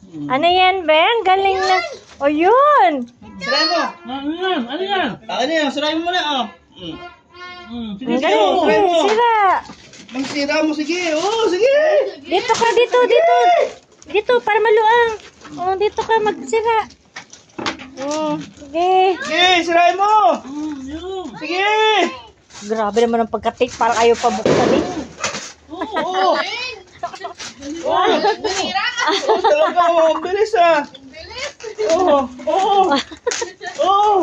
Ano yan, Ben? Galing na. O, yun. Sirayin mo. Ano yan? Ano yan? Ano yan? Sirayin mo na. Oh. Sige, Ang sige. galing. sirayin mo. Sira. Ang sira mo. Sige. Oh, sige. Dito ka, dito. Dito, para maluang. O, dito ka magsira. Sige. Sige, sirayin mo. Yun. Sige. Grabe naman ang pagka-tape. Parang ayaw pa buksan eh. Oo. Oh, talaga. Oh, ang bilis ah. Oo. Oo. Oo.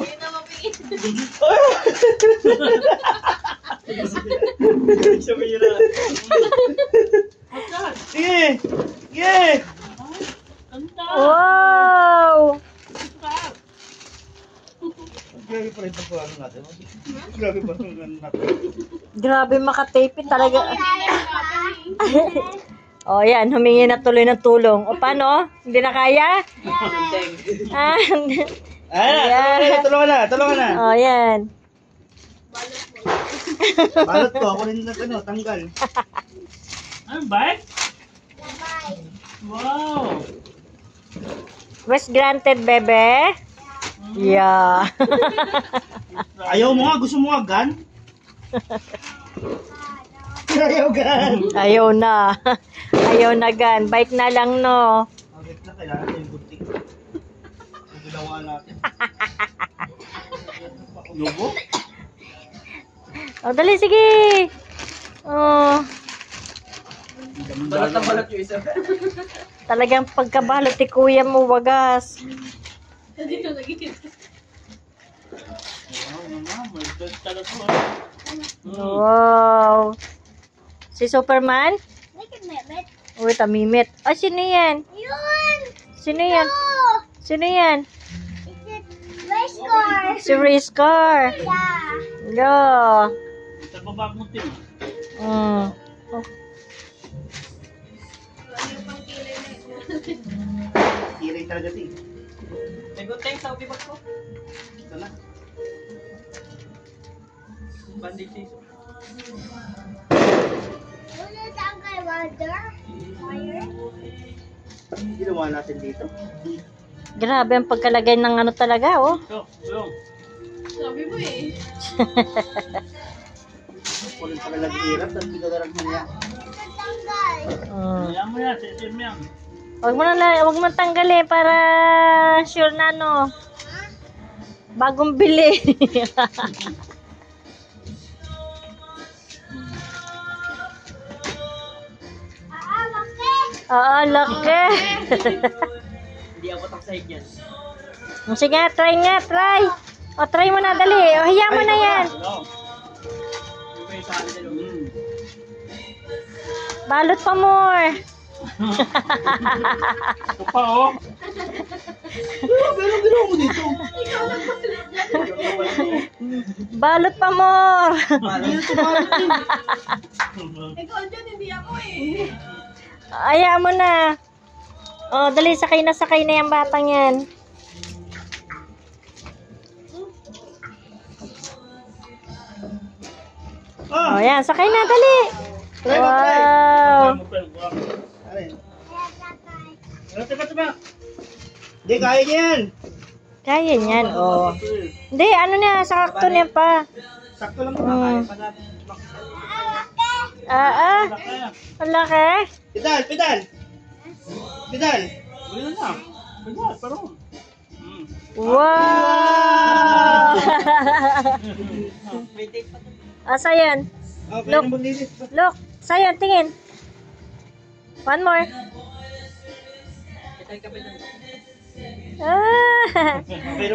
Sumira. Sige. Sige. Wow! Grabe pa rin ang pagkano natin. Grabe pa rin ang natin. Grabe makatape talaga. O yan, humingi na tuloy ng tulong. O paano? Hindi na kaya? Ah, Tulungan na. Tulungan na. o yan. Balot ko. Ako rin na tanggal. Ano ba? Wow. Request granted, bebe. Yeah. Ayaw mo nga. Gusto mo nga gan? Ayaw gan. Ayaw na. Ayaw na gan. Bike na lang, no. Bakit na kailangan ito yung butik? Ang ginawa natin. Lobo? O, dali, sige. Oh, Balat ang balat yung isa. talagang pagkabalot ni kuya mo, wagas. Wow, naman. May best talaga to. Wow. Si Superman? Uy, tamimit. Ay, sino yan? Sino yan? Sino yan? Si Race Car. Yeah. Sa baba mo, Tim. Oh. Tiray talaga ito eh. May good thing sa ubibag ko. Ito na. Bandage Ginawa natin dito. Grabe ang pagkalagay ng ano talaga, oh. So, yung. Ako rin pala naghihirap at pinagaran mo niya. Ayan mo yan. Sisim yan. Wag mo tanggalin para sure na no. Bagong bili. Oo, laki. Hindi ako taksahig yan. Sige, try nga, try. O, try mo na, dali. O, hiya mo na yan. Hello. Yung kayo sa akin dalawa. Balot pa more. Ito pa, oh. Pero ginawa mo dito. Balot pa more. Ikaw dyan, hindi ako eh. Aya mo na. O, dali, sakay na yung batang yan. O, yan, sakay na, dali. Try mo, try. Wow. Ano yun? Tiba. Hindi, kaya niya yan. Kaya niyan, o. Hindi, ano na, sakto niya pa. Sakto lang kaya pa natin. Ang laki. Pedal. Wala na. Wala, parang. Wow. May tape pa to. Asa yan? Okay, Look. maglinis. Look, sayan, tingin. One more. Ito yung kapit ng Ah. Okay,